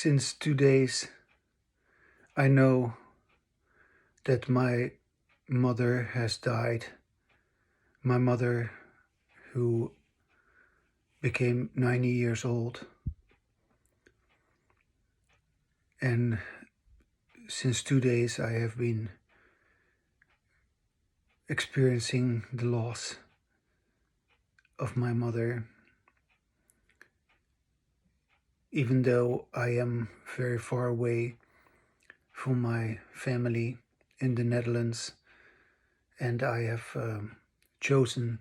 Since 2 days, I know that my mother has died. My mother, who became 90 years old. And since 2 days, I have been experiencing the loss of my mother. Even though I am very far away from my family in the Netherlands, and I have chosen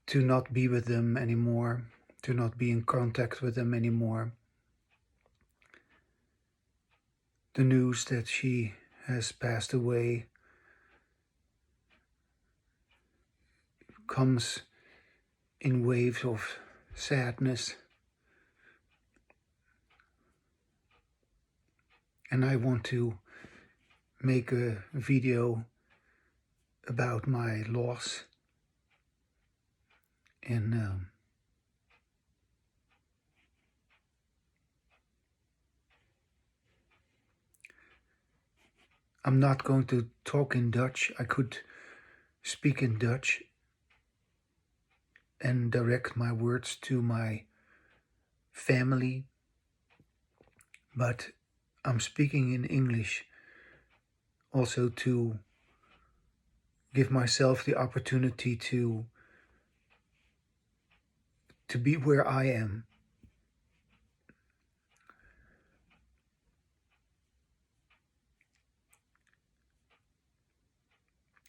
to not be with them anymore, to not be in contact with them anymore. The news that she has passed away comes in waves of sadness. And I want to make a video about my loss. And I'm not going to talk in Dutch. I could speak in Dutch and direct my words to my family, but I'm speaking in English also to give myself the opportunity to be where I am.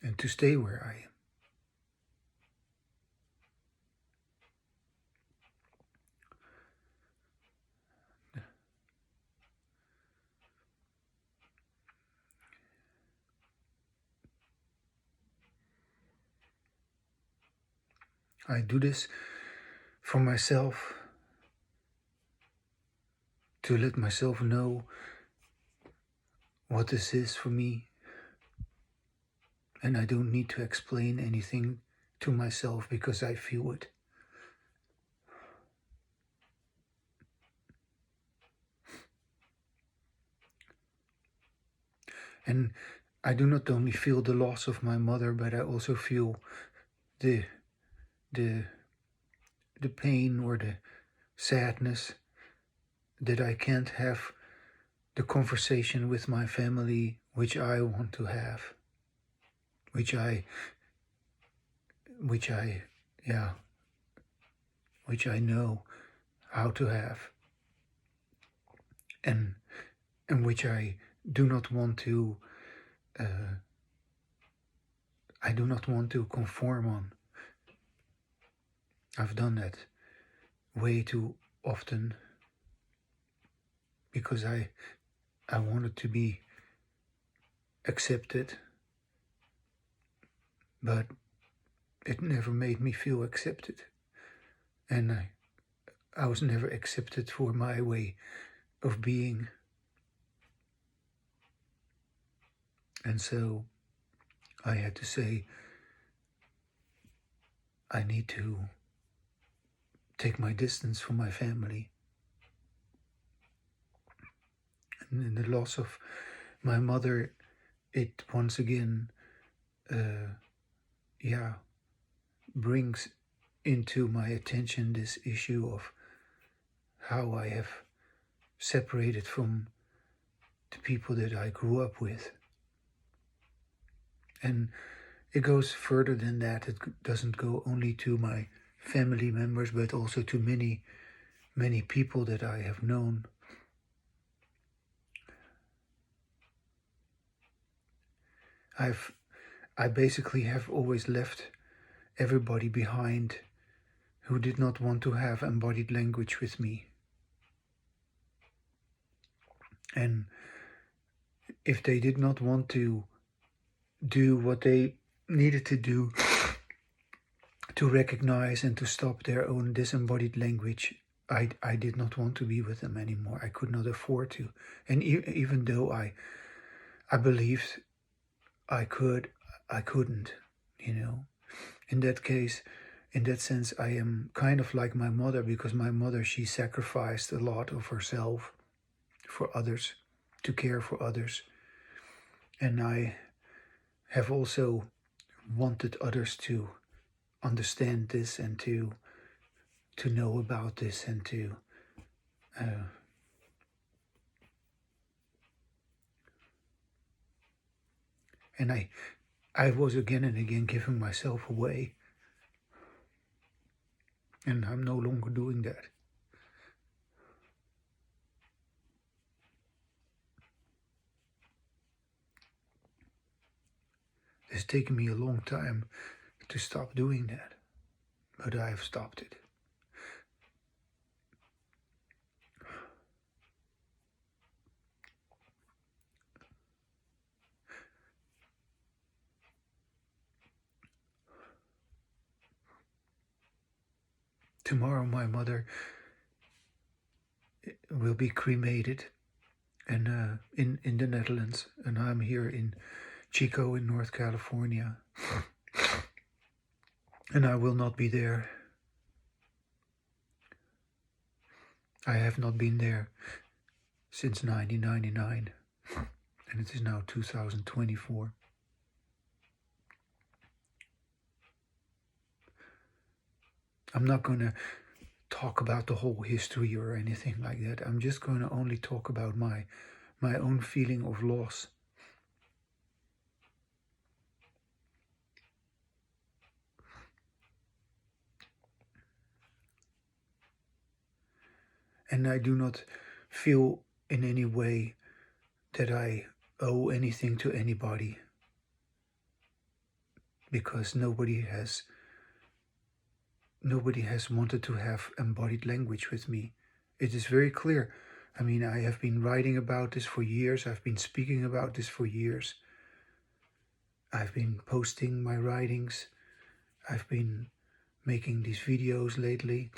And to stay where I am. I do this for myself, to let myself know what this is for me. And I don't need to explain anything to myself because I feel it. And I do not only feel the loss of my mother, but I also feel the pain or the sadness that I can't have the conversation with my family which I want to have, which I know how to have, and which I do not want to conform on. I've done that way too often because I wanted to be accepted, but it never made me feel accepted. And I was never accepted for my way of being. And so I had to say, I need to take my distance from my family. And in the loss of my mother, it once again, brings into my attention this issue of how I have separated from the people that I grew up with. And it goes further than that. It doesn't go only to my family members, but also to many, many people that I have known. I basically have always left everybody behind who did not want to have embodied language with me. And if they did not want to do what they needed to do to recognize and to stop their own disembodied language, I did not want to be with them anymore. I could not afford to. And even though I believed I could, I couldn't, In that case, in that sense, I am kind of like my mother, because my mother, she sacrificed a lot of herself for others, to care for others. And I have also wanted others to understand this and to know about this and to and I was again and again giving myself away, and I'm no longer doing that. It's taken me a long time to stop doing that, but I have stopped it. Tomorrow my mother will be cremated and in the Netherlands, and I'm here in Chico in North California, and I will not be there. I have not been there since 1999, and it is now 2024. I'm not going to talk about the whole history or anything like that. I'm just going to only talk about my own feeling of loss. And I do not feel in any way that I owe anything to anybody, because nobody has wanted to have embodied language with me. It is very clear. I mean, I have been writing about this for years. I've been speaking about this for years. I've been posting my writings. I've been making these videos lately.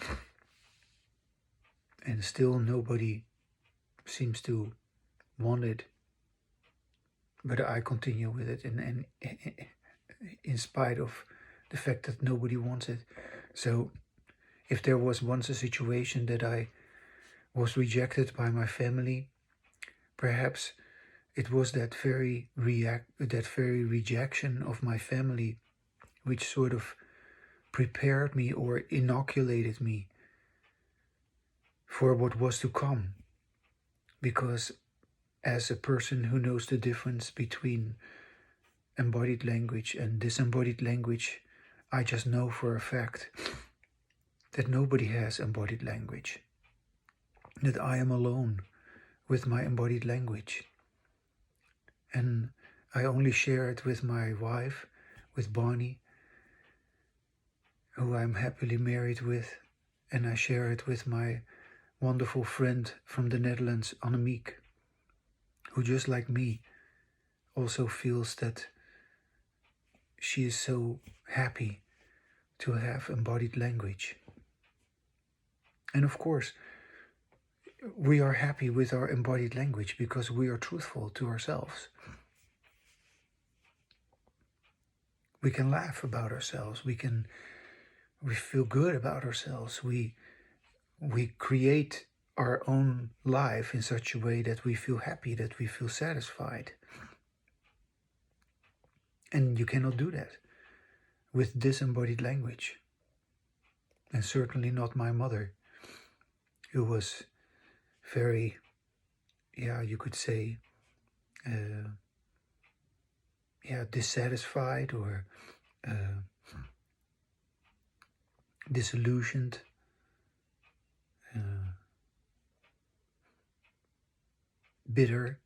And still nobody seems to want it. But I continue with it, and in spite of the fact that nobody wants it. So if there was once a situation that I was rejected by my family, perhaps it was that very rejection of my family which sort of prepared me or inoculated me for what was to come. Because as a person who knows the difference between embodied language and disembodied language, I just know for a fact that nobody has embodied language, that I am alone with my embodied language. And I only share it with my wife, with Bonnie, who I'm happily married with, and I share it with my wonderful friend from the Netherlands, Annemiek, who just like me also feels that she is so happy to have embodied language. And of course, we are happy with our embodied language because we are truthful to ourselves. We can laugh about ourselves. We feel good about ourselves. We create our own life in such a way that we feel happy, that we feel satisfied. And you cannot do that with disembodied language. And certainly not my mother, who was very, you could say, dissatisfied or disillusioned, bitter.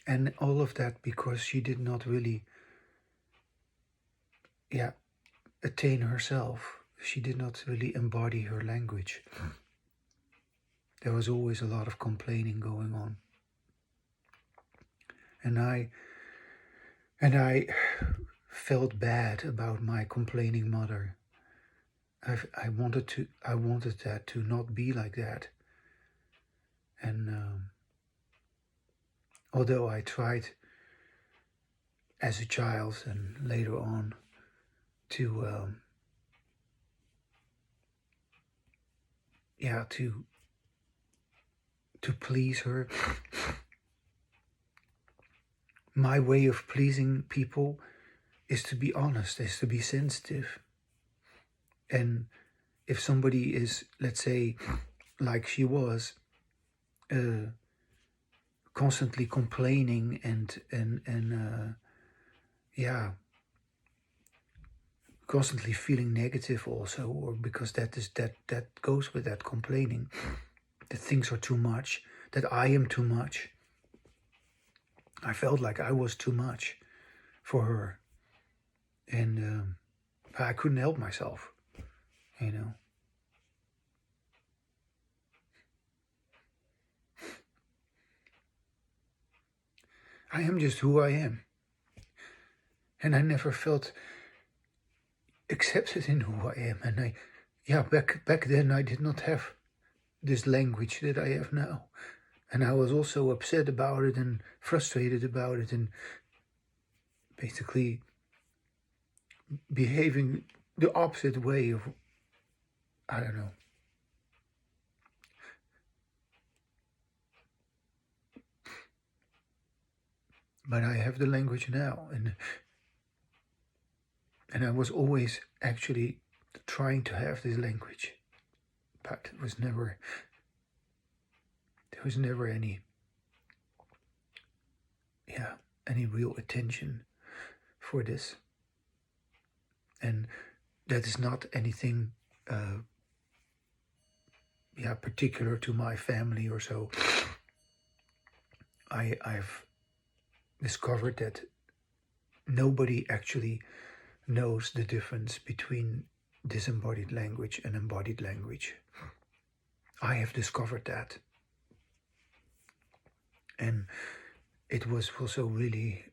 And all of that because she did not really attain herself. She did not really embody her language. There was always a lot of complaining going on. And I felt bad about my complaining mother. I wanted that to not be like that. And although I tried as a child and later on to yeah, to please her. My way of pleasing people is to be honest, is to be sensitive. And if somebody is, let's say, like she was, constantly complaining and yeah, constantly feeling negative also, or because that goes with that complaining, that things are too much, that I am too much. I felt like I was too much for her, and I couldn't help myself, you know. I am just who I am, and I never felt accepted in who I am. And back then I did not have this language that I have now, and I was also upset about it and frustrated about it, and basically behaving the opposite way of, I don't know. But I have the language now, and I was always actually trying to have this language, but there was never any real attention for this. And that is not anything particular to my family or so. I've discovered that nobody actually knows the difference between disembodied language and embodied language. I have discovered that. And it was also really,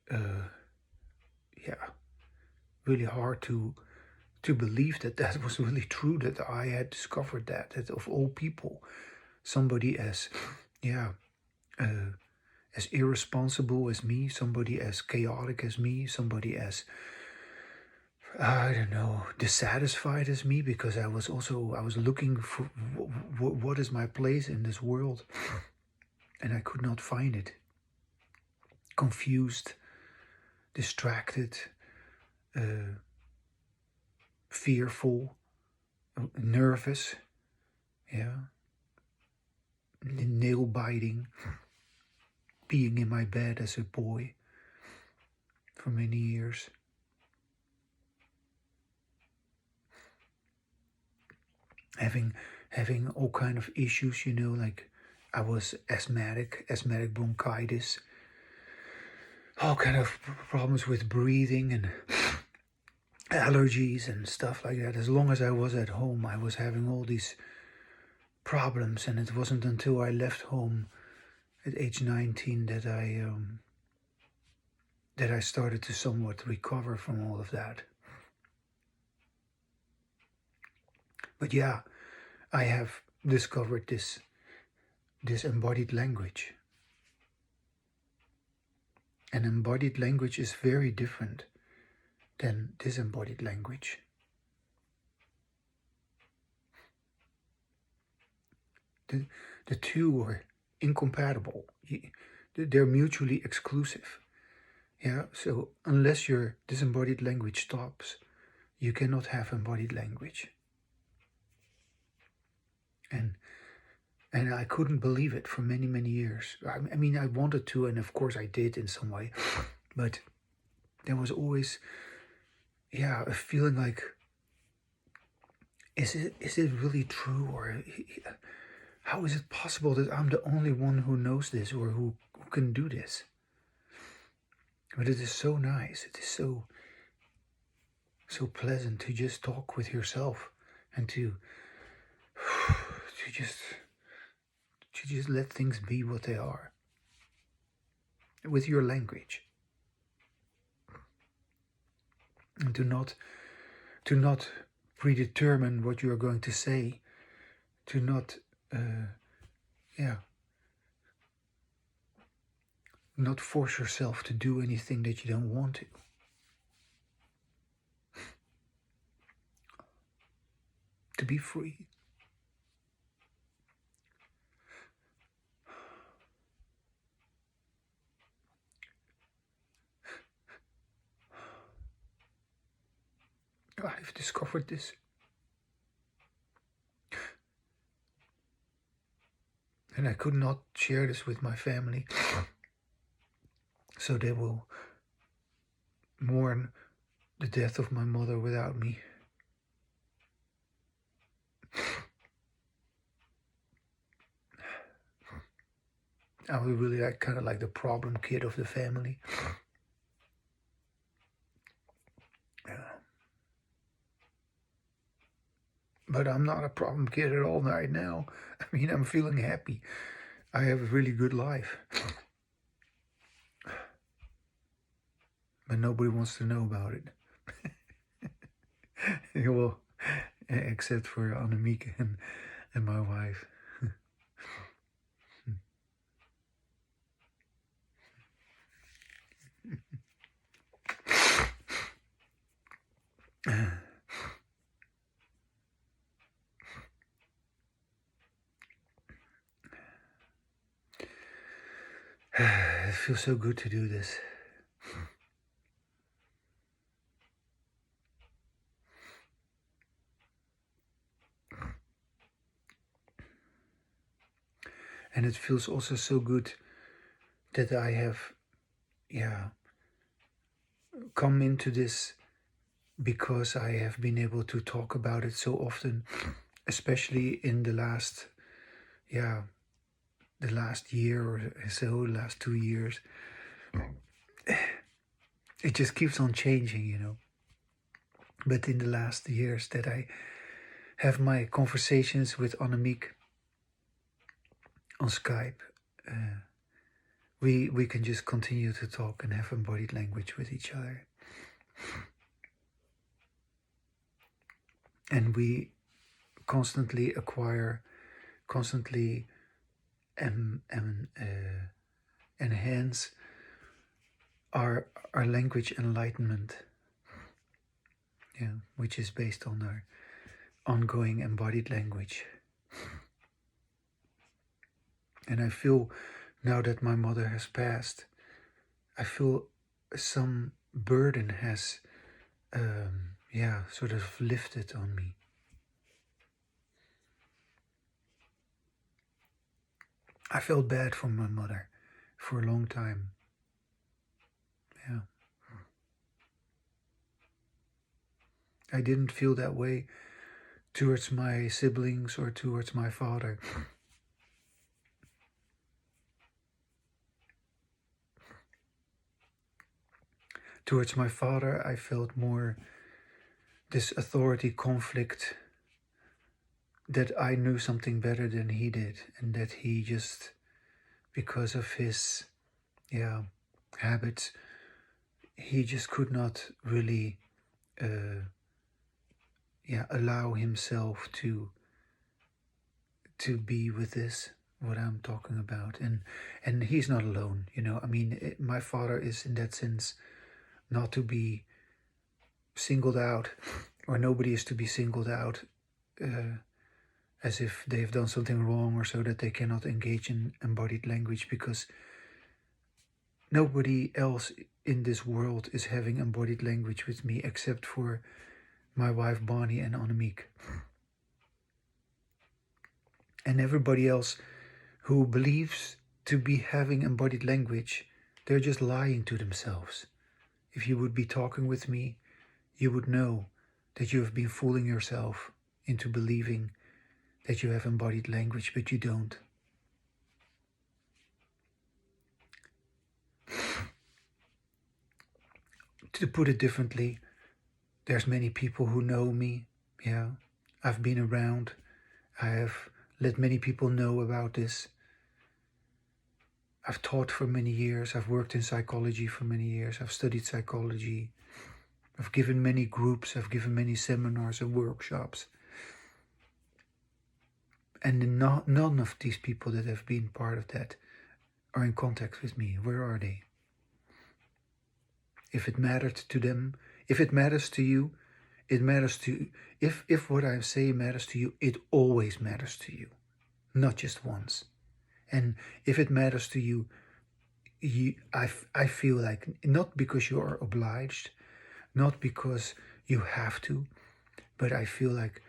really hard to believe that was really true, that I had discovered that of all people, somebody as, as irresponsible as me, somebody as chaotic as me, somebody as, I don't know, dissatisfied as me, because I was looking for what is my place in this world, and I could not find it. Confused, distracted, fearful, nervous, nail biting, being in my bed as a boy for many years. Having all kind of issues, like I was asthmatic bronchitis, all kind of problems with breathing and allergies and stuff like that. As long as I was at home, I was having all these problems, and it wasn't until I left home at age 19 that I started to somewhat recover from all of that. But yeah, I have discovered this embodied language. And embodied language is very different than disembodied language. The two are incompatible. They're mutually exclusive. So unless your disembodied language stops, you cannot have embodied language. And I couldn't believe it for many, many years. I mean, I wanted to, and of course I did in some way, but there was always, a feeling like, is it really true, or how is it possible that I'm the only one who knows this, or who can do this? But it is so nice. It is so pleasant to just talk with yourself, and to just let things be what they are with your language, and to not predetermine what you are going to say, to not not force yourself to do anything that you don't want to. To be free. have discovered this. And I could not share this with my family, so they will mourn the death of my mother without me. I was really kind of like the problem kid of the family. But I'm not a problem kid at all right now. I mean, I'm feeling happy. I have a really good life. But nobody wants to know about it. Well, except for Annemieke and my wife. It feels so good to do this. And it feels also so good that I have, come into this because I have been able to talk about it so often, especially in the last year or so, last 2 years. It just keeps on changing, But in the last years that I have my conversations with Annemieke on Skype, we can just continue to talk and have embodied language with each other. And we constantly acquire, constantly enhance our language enlightenment, which is based on our ongoing embodied language. And I feel, now that my mother has passed, I feel some burden has sort of lifted on me. I felt bad for my mother for a long time. I didn't feel that way towards my siblings or towards my father. Towards my father, I felt more this authority conflict, that I knew something better than he did, and that he just, because of his habits, he just could not really allow himself to be with this, what I'm talking about. And he's not alone, I mean, my father is in that sense not to be singled out, or nobody is to be singled out as if they have done something wrong or so that they cannot engage in embodied language, because nobody else in this world is having embodied language with me except for my wife Bonnie and Annemieke. And everybody else who believes to be having embodied language, they're just lying to themselves. If you would be talking with me, you would know that you have been fooling yourself into believing that you have embodied language, but you don't. To put it differently, there's many people who know me. I've been around. I have let many people know about this. I've taught for many years. I've worked in psychology for many years. I've studied psychology. I've given many groups. I've given many seminars and workshops. And none of these people that have been part of that are in contact with me. Where are they? If it mattered to them, if it matters to you, it matters to you. If what I say matters to you, it always matters to you, not just once. And if it matters to you, I feel like, not because you are obliged, not because you have to, but I feel like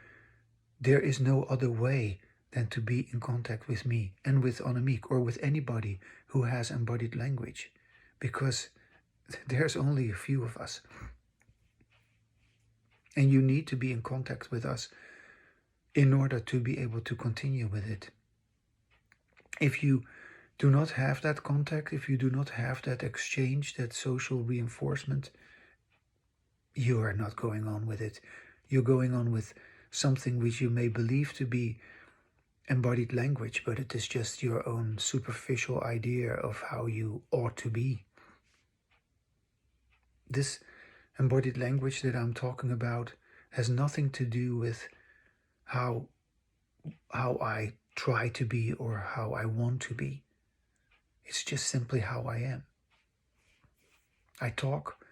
there is no other way than to be in contact with me and with Annemiek or with anybody who has embodied language, because there's only a few of us. And you need to be in contact with us in order to be able to continue with it. If you do not have that contact, if you do not have that exchange, that social reinforcement, you are not going on with it. You're going on with something which you may believe to be embodied language, but it is just your own superficial idea of how you ought to be. This embodied language that I'm talking about has nothing to do with how I try to be or how I want to be. It's just simply how I am. I talk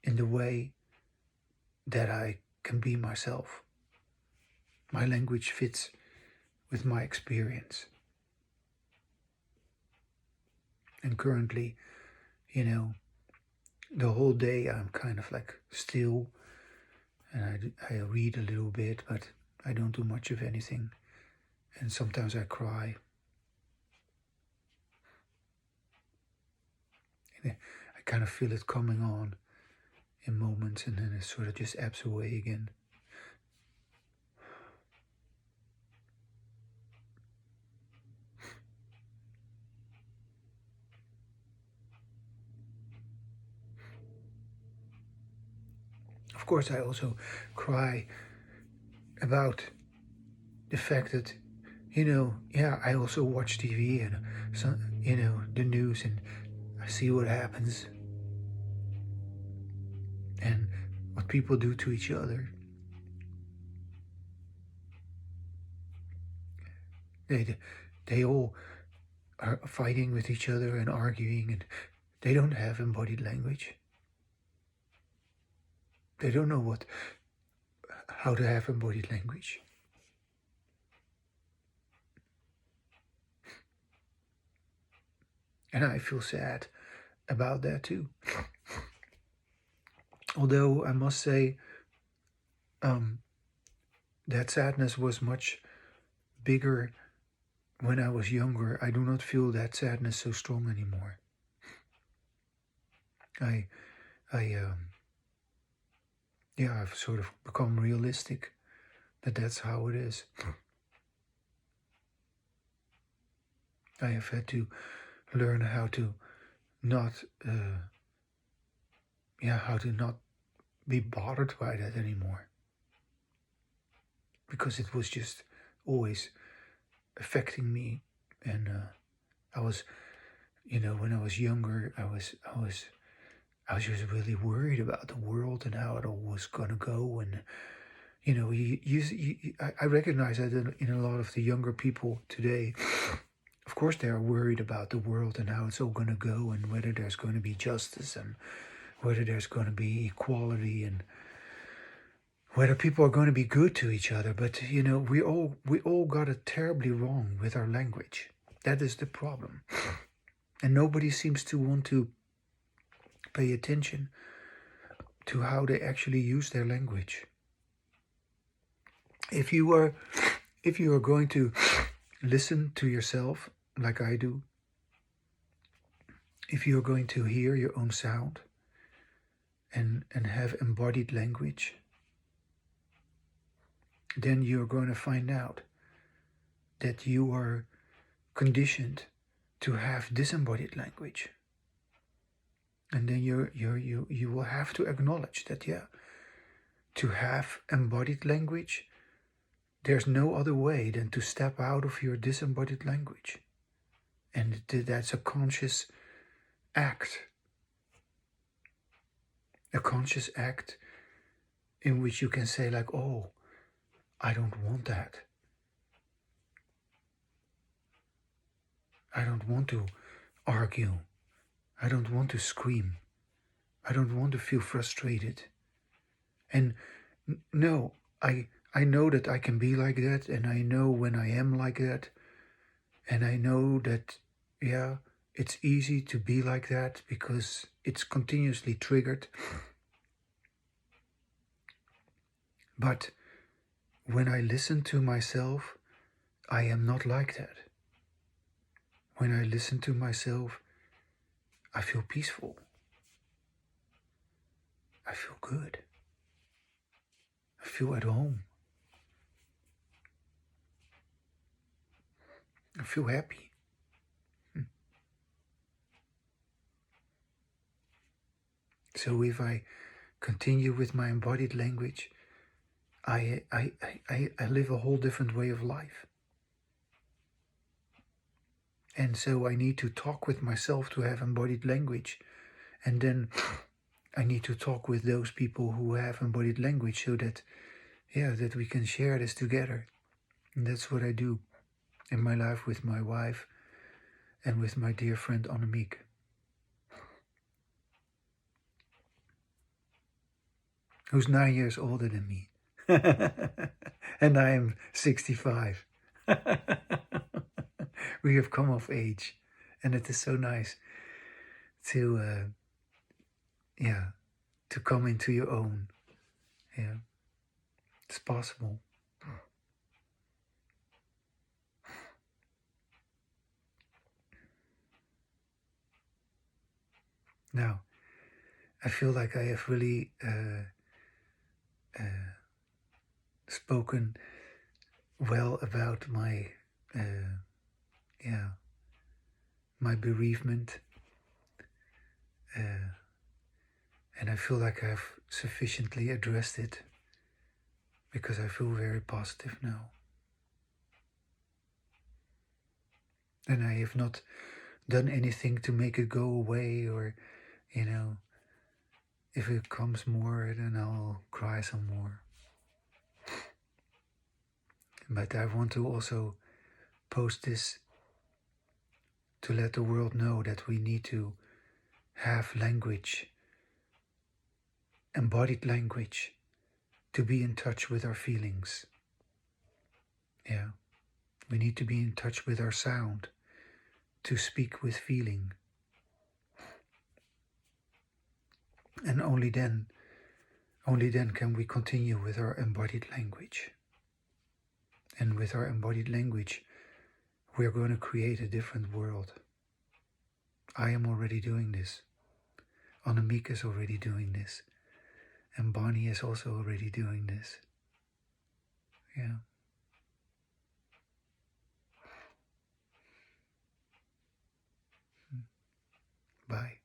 in the way that I can be myself. My language fits with my experience. And currently, the whole day I'm kind of like still, and I read a little bit, but I don't do much of anything. And sometimes I cry. And I kind of feel it coming on in moments, and then it sort of just ebbs away again. Of course, I also cry about the fact that, I also watch TV and, the news, and I see what happens and what people do to each other. They all are fighting with each other and arguing, and they don't have embodied language. They don't know how to have embodied language. And I feel sad about that too. Although I must say, that sadness was much bigger when I was younger. I do not feel that sadness so strong anymore. I've sort of become realistic that that's how it is. I have had to learn how to not be bothered by that anymore, because it was just always affecting me. And I was, when I was younger, I was just really worried about the world and how it all was gonna go. And I recognize that in a lot of the younger people today. Of course, they are worried about the world and how it's all going to go, and whether there's going to be justice, and whether there's going to be equality, and whether people are going to be good to each other. But we all got it terribly wrong with our language. That is the problem, and nobody seems to want to pay attention to how they actually use their language. If you are going to listen to yourself like I do, if you're going to hear your own sound and have embodied language, then you're going to find out that you are conditioned to have disembodied language. And then you will have to acknowledge that, to have embodied language, there's no other way than to step out of your disembodied language. And that's a conscious act. A conscious act in which you can say like, oh, I don't want that. I don't want to argue. I don't want to scream. I don't want to feel frustrated. And no, I know that I can be like that, and I know when I am like that, and I know that, it's easy to be like that because it's continuously triggered. But when I listen to myself, I am not like that. When I listen to myself, I feel peaceful. I feel good. I feel at home. I feel happy. So if I continue with my embodied language, I live a whole different way of life. And so I need to talk with myself to have embodied language. And then I need to talk with those people who have embodied language so that, that we can share this together. And that's what I do in my life with my wife and with my dear friend Annemiek. Who's 9 years older than me. And I am 65. We have come of age. And it is so nice to, to come into your own. Yeah, it's possible. Now, I feel like I have really spoken well about my, my bereavement. And I feel like I've sufficiently addressed it because I feel very positive now. And I have not done anything to make it go away, or, if it comes more, then I'll cry some more. But I want to also post this to let the world know that we need to have language, embodied language, to be in touch with our feelings. Yeah, we need to be in touch with our sound, to speak with feeling. And only then can we continue with our embodied language. And with our embodied language, we're going to create a different world. I am already doing this. Annemiek is already doing this. And Bonnie is also already doing this. Yeah. Bye.